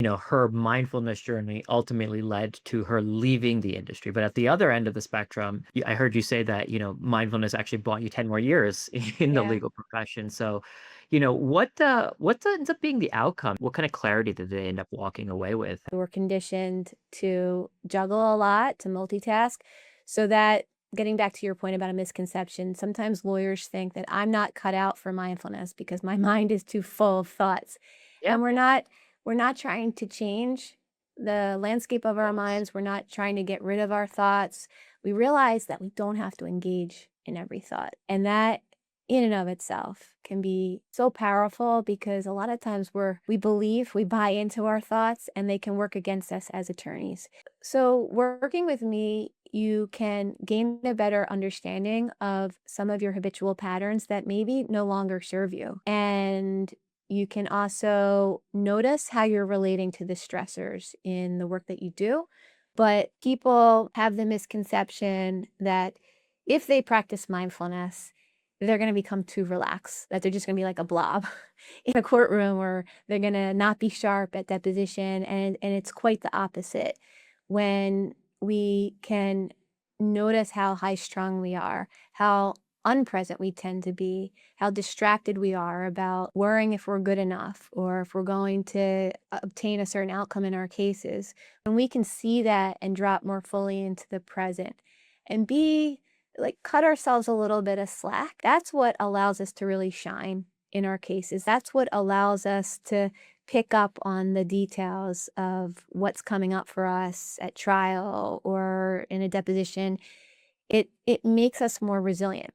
her mindfulness journey ultimately led to her leaving the industry. But at the other end of the spectrum, I heard you say that, mindfulness actually bought you 10 more years in the Yeah. legal profession. So, what ends up being the outcome? What kind of clarity did they end up walking away with? We're conditioned to juggle a lot, to multitask, so that getting back to your point about a misconception, sometimes lawyers think that I'm not cut out for mindfulness because my mind is too full of thoughts. Yeah. And we're not trying to change the landscape of our minds. We're not trying to get rid of our thoughts. We realize that we don't have to engage in every thought. And that in and of itself can be so powerful because a lot of times we buy into our thoughts and they can work against us as attorneys. So working with me, you can gain a better understanding of some of your habitual patterns that maybe no longer serve you. And you can also notice how you're relating to the stressors in the work that you do. But people have the misconception that if they practice mindfulness, they're gonna become too relaxed, that they're just gonna be like a blob in a courtroom, or they're gonna not be sharp at deposition, and it's quite the opposite. When we can notice how high-strung we are, how unpresent we tend to be, how distracted we are about worrying if we're good enough or if we're going to obtain a certain outcome in our cases, when we can see that and drop more fully into the present and be like, cut ourselves a little bit of slack. That's what allows us to really shine in our cases. That's what allows us to pick up on the details of what's coming up for us at trial or in a deposition. It makes us more resilient.